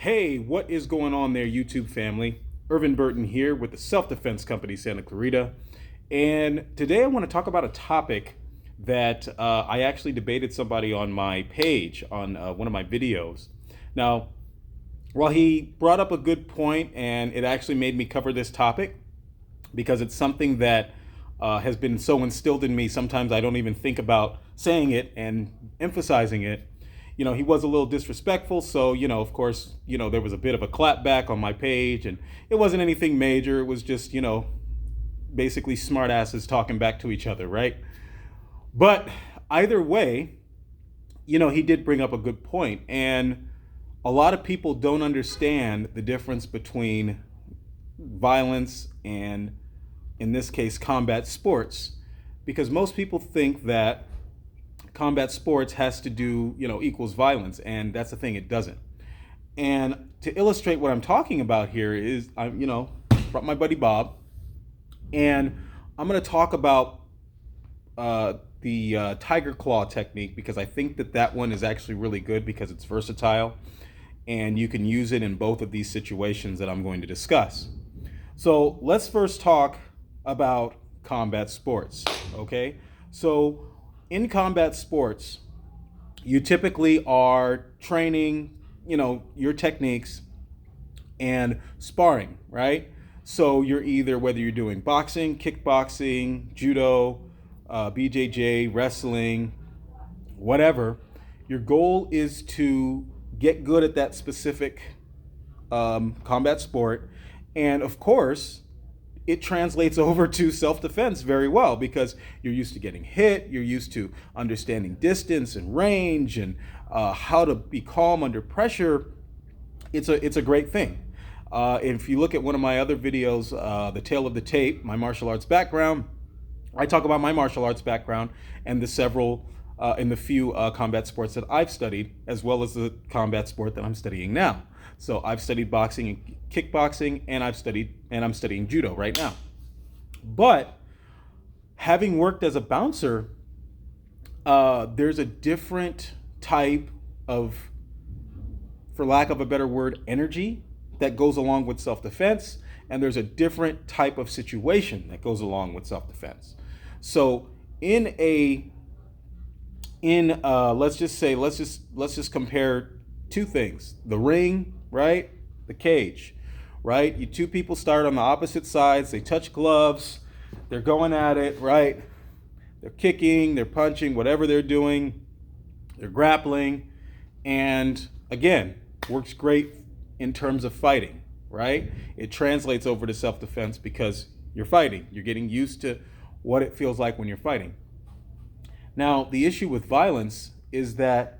Hey, what is going on there, YouTube family? Irvin Burton here with the self-defense company Santa Clarita. And today I want to talk about a topic that I actually debated somebody on my page on one of my videos. Now, while he brought up a good point, and it actually made me cover this topic because it's something that has been so instilled in me, sometimes I don't even think about saying it and emphasizing it. He was a little disrespectful. So, of course, there was a bit of a clapback on my page, and it wasn't anything major. It was just, basically smartasses talking back to each other, right? But either way, he did bring up a good point. And a lot of people don't understand the difference between violence and, in this case, combat sports, because most people think that combat sports has to do, equals violence. And that's the thing, it doesn't. And to illustrate what I'm talking about here is, brought my buddy Bob, and I'm going to talk about the tiger claw technique, because I think that one is actually really good because it's versatile and you can use it in both of these situations that I'm going to discuss. So let's first talk about combat sports, okay? So in combat sports, you typically are training, your techniques and sparring, right? So you're either, whether you're doing boxing, kickboxing, judo, BJJ, wrestling, whatever, your goal is to get good at that specific combat sport. And of course, it translates over to self-defense very well, because you're used to getting hit, you're used to understanding distance and range, and how to be calm under pressure. It's a great thing. If you look at one of my other videos, The Tale of the Tape, my martial arts background, I talk about my martial arts background and the few combat sports that I've studied, as well as the combat sport that I'm studying now. So I've studied boxing and kickboxing, and I'm studying judo right now. But having worked as a bouncer, there's a different type of, for lack of a better word, energy that goes along with self-defense, and there's a different type of situation that goes along with self-defense. So let's just compare two things: the ring, right? The cage, right? You two people start on the opposite sides, they touch gloves, they're going at it, right? They're kicking, they're punching, whatever they're doing, they're grappling, and again, works great in terms of fighting, right? It translates over to self-defense because you're fighting. You're getting used to what it feels like when you're fighting. Now, the issue with violence is that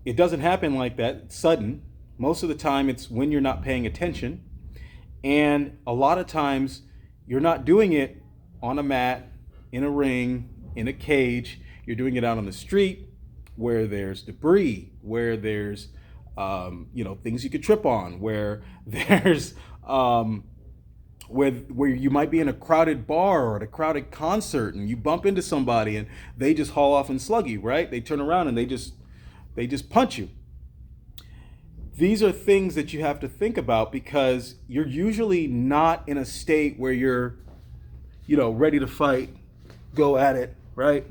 it doesn't happen like that. It's sudden. Most of the time, it's when you're not paying attention. And a lot of times, you're not doing it on a mat, in a ring, in a cage. You're doing it out on the street, where there's debris, where there's things you could trip on, where there's where you might be in a crowded bar or at a crowded concert, and you bump into somebody and they just haul off and slug you, right? They turn around and they just punch you. These are things that you have to think about, because you're usually not in a state where you're, ready to fight, go at it, right?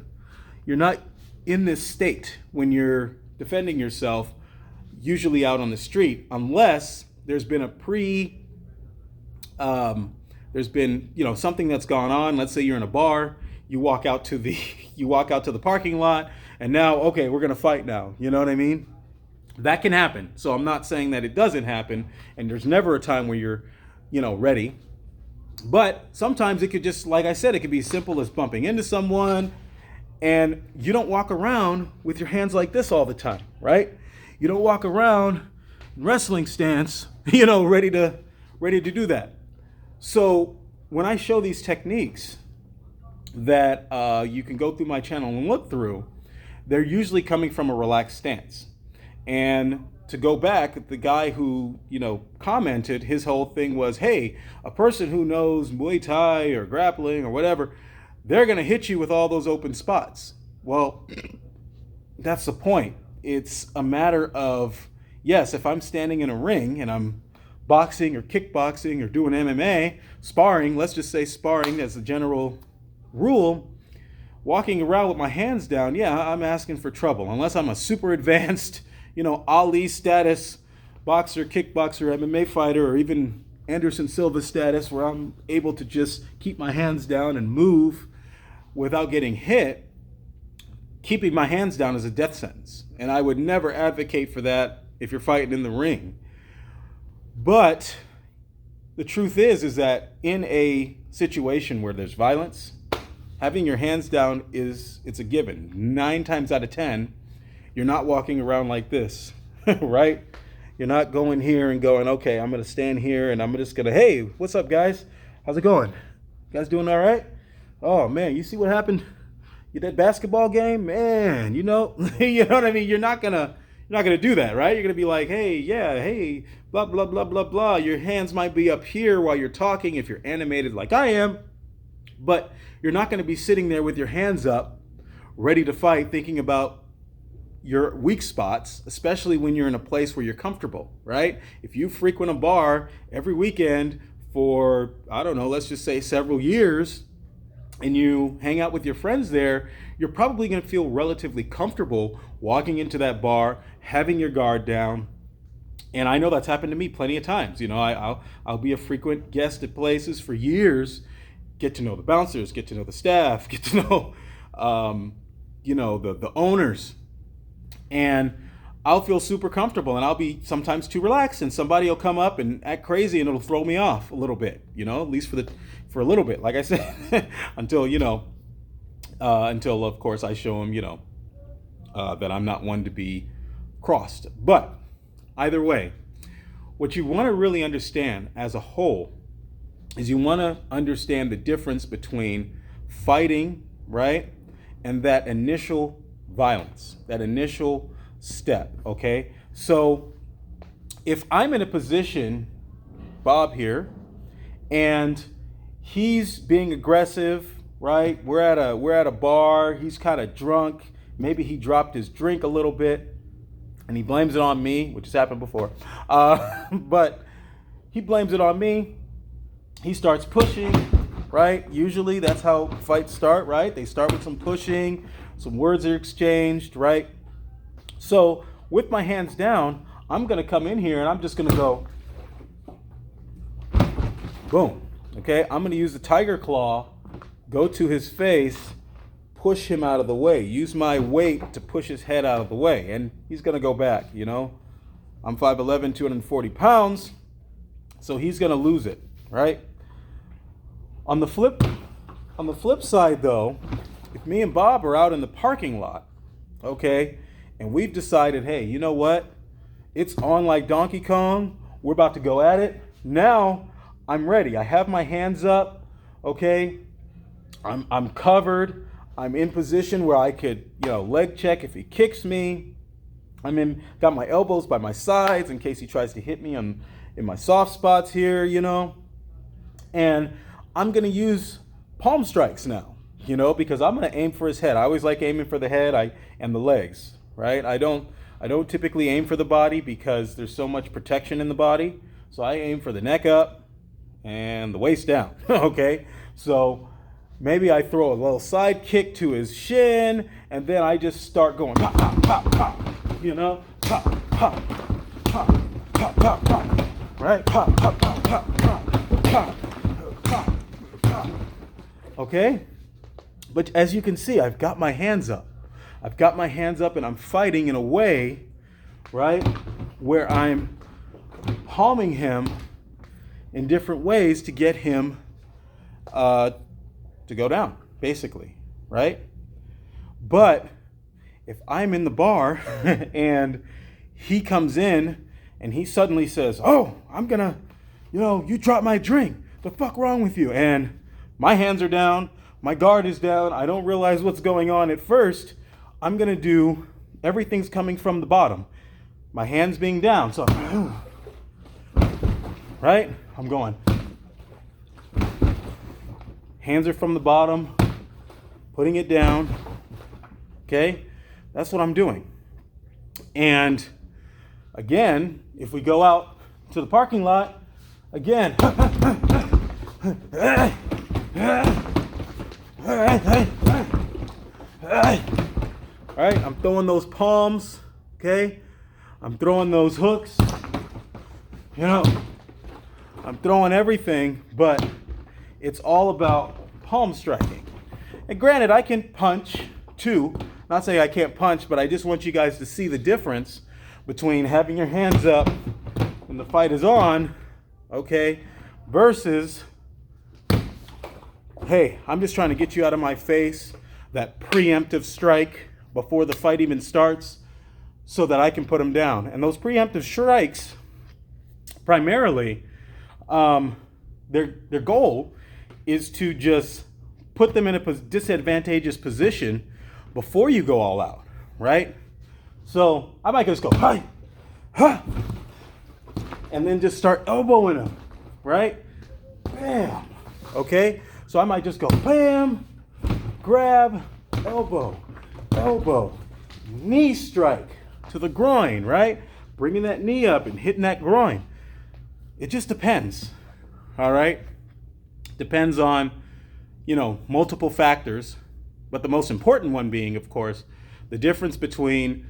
You're not in this state when you're defending yourself, usually out on the street, unless there's been something that's gone on. Let's say you're in a bar, you walk out to the parking lot, and now, okay, we're gonna fight now. You know what I mean? That can happen. So I'm not saying that it doesn't happen, and there's never a time where you're, ready. But sometimes it could just, like I said, it could be as simple as bumping into someone, and you don't walk around with your hands like this all the time, right? You don't walk around in wrestling stance, ready to do that. So when I show these techniques that you can go through my channel and look through, they're usually coming from a relaxed stance. And to go back, the guy who, commented, his whole thing was, hey, a person who knows Muay Thai or grappling or whatever, they're going to hit you with all those open spots. Well, that's the point. It's a matter of Yes, if I'm standing in a ring and I'm boxing or kickboxing or doing MMA, sparring, let's just say sparring as a general rule, walking around with my hands down, yeah, I'm asking for trouble. Unless I'm a super advanced, Ali status boxer, kickboxer, MMA fighter, or even Anderson Silva status where I'm able to just keep my hands down and move without getting hit. Keeping my hands down is a death sentence. And I would never advocate for that if you're fighting in the ring. But the truth is that in a situation where there's violence, having your hands down it's a given. 9 times out of 10, you're not walking around like this, right? You're not going here and going, okay, I'm going to stand here and I'm just going to, hey, what's up, guys? How's it going? You guys doing all right? Oh, man, you see what happened? That basketball game? Man, you know what I mean? You're not going to do that, right? You're going to be like, hey, yeah, hey, blah, blah, blah, blah, blah. Your hands might be up here while you're talking if you're animated like I am, but you're not going to be sitting there with your hands up, ready to fight, thinking about your weak spots, especially when you're in a place where you're comfortable, right? If you frequent a bar every weekend for, I don't know, let's just say several years, and you hang out with your friends there, you're probably going to feel relatively comfortable walking into that bar, having your guard down. And I know that's happened to me plenty of times. I'll be a frequent guest at places for years, get to know the bouncers, get to know the staff, get to know, the owners. And I'll feel super comfortable and I'll be sometimes too relaxed and somebody will come up and act crazy and it'll throw me off a little bit, at least for a little bit, like I said, until of course I show them, that I'm not one to be crossed. But either way, what you want to really understand as a whole is you want to understand the difference between fighting, right, and that initial violence, that initial step, okay? So if I'm in a position, Bob here, and he's being aggressive, right? We're at a bar, he's kind of drunk, maybe he dropped his drink a little bit, and he blames it on me, which has happened before, but he blames it on me. He starts pushing, right? Usually that's how fights start, right? They start with some pushing, some words are exchanged, right? So with my hands down, I'm going to come in here and I'm just going to go, boom, okay? I'm going to use the tiger claw, go to his face, push him out of the way, use my weight to push his head out of the way, and he's going to go back, I'm 5'11", 240 pounds, so he's going to lose it, right? On the flip side, though, if me and Bob are out in the parking lot, okay, and we've decided, hey, you know what? It's on like Donkey Kong. We're about to go at it. Now I'm ready. I have my hands up, okay? I'm covered. I'm in position where I could, leg check if he kicks me. Got my elbows by my sides in case he tries to hit me in my soft spots here, And I'm going to use palm strikes now, because I'm going to aim for his head. I always like aiming for the head and the legs, right? I don't typically aim for the body because there's so much protection in the body. So I aim for the neck up and the waist down, okay? So maybe I throw a little side kick to his shin and then I just start going pop, pop, pop, pop, pop, pop, pop, pop, pop, pop, right? Pop, pop, pop, pop, pop, pop. Okay? But as you can see, I've got my hands up. And I'm fighting in a way, right, where I'm palming him in different ways to get him to go down, basically, right? But if I'm in the bar and he comes in and he suddenly says, oh, I'm gonna, you dropped my drink. The fuck wrong with you? And my hands are down, my guard is down, I don't realize what's going on at first. I'm going to do, everything's coming from the bottom. My hands being down, so, right? I'm going. Hands are from the bottom, putting it down, okay? That's what I'm doing. And Again, if we go out to the parking lot, again, all right, I'm throwing those palms, okay? I'm throwing those hooks, you know, I'm throwing everything, but it's all about palm striking. And granted, I can punch too. Not saying I can't punch, but I just want you guys to see the difference between having your hands up when the fight is on, okay, versus, hey, I'm just trying to get you out of my face, that preemptive strike before the fight even starts so that I can put them down. And those preemptive strikes, primarily, their goal is to just put them in a disadvantageous position before you go all out, right? So I might just go, hi, ha, and then just start elbowing them, right? Bam, okay? So I might just go bam, grab, elbow, elbow, knee strike to the groin, right? Bringing that knee up and hitting that groin. It just depends, all right? Depends on, multiple factors, but the most important one being, of course, the difference between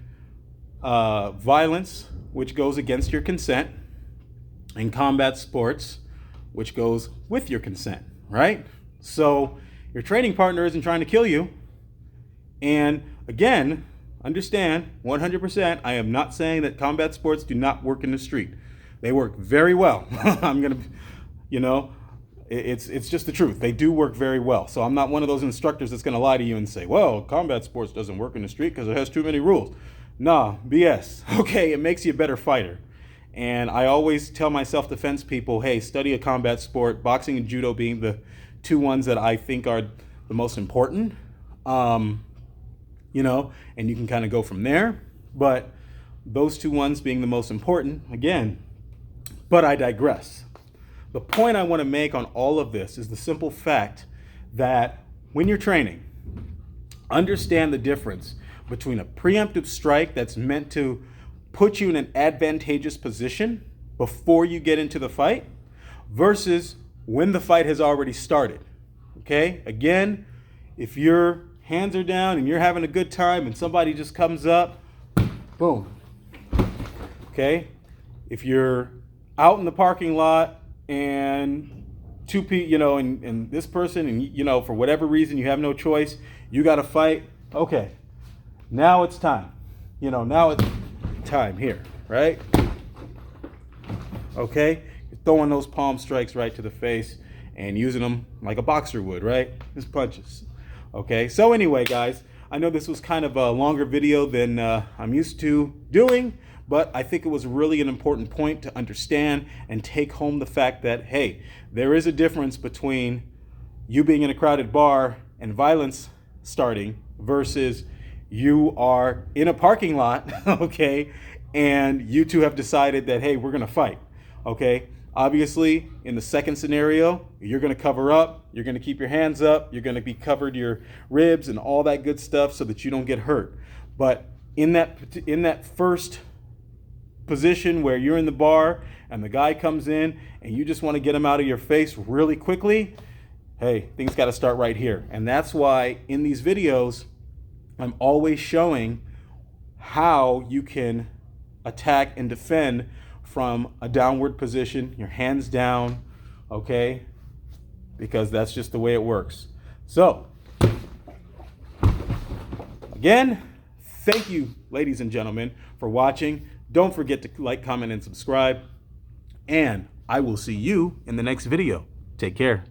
violence, which goes against your consent, and combat sports, which goes with your consent, right? So your training partner isn't trying to kill you. And again, understand 100%, I am not saying that combat sports do not work in the street. They work very well. It's just the truth. They do work very well. So I'm not one of those instructors that's going to lie to you and say, well, combat sports doesn't work in the street because it has too many rules. Nah, BS. Okay, it makes you a better fighter. And I always tell my self-defense people, hey, study a combat sport, boxing and judo being the two ones that I think are the most important. And you can kind of go from there. But those two ones being the most important, again, but I digress. The point I want to make on all of this is the simple fact that when you're training, understand the difference between a preemptive strike that's meant to put you in an advantageous position before you get into the fight versus when the fight has already started. Okay? Again, if your hands are down and you're having a good time and somebody just comes up, boom. Okay? If you're out in the parking lot and two people, and this person, and for whatever reason you have no choice, you got to fight. Okay, now it's time. Now it's time here, right? Okay, you're throwing those palm strikes right to the face and using them like a boxer would, right? Just punches. Okay, so anyway, guys, I know this was kind of a longer video than I'm used to doing, but I think it was really an important point to understand and take home the fact that, hey, there is a difference between you being in a crowded bar and violence starting versus you are in a parking lot, okay, and you two have decided that, hey, we're going to fight, okay? Obviously, in the second scenario, you're going to cover up, you're going to keep your hands up, you're going to be covered your ribs and all that good stuff so that you don't get hurt. But in that first position where you're in the bar and the guy comes in and you just want to get him out of your face really quickly, hey, things got to start right here. And that's why in these videos, I'm always showing how you can attack and defend from a downward position, your hands down, okay? Because that's just the way it works. So, again, thank you, ladies and gentlemen, for watching. Don't forget to like, comment, and subscribe. And I will see you in the next video. Take care.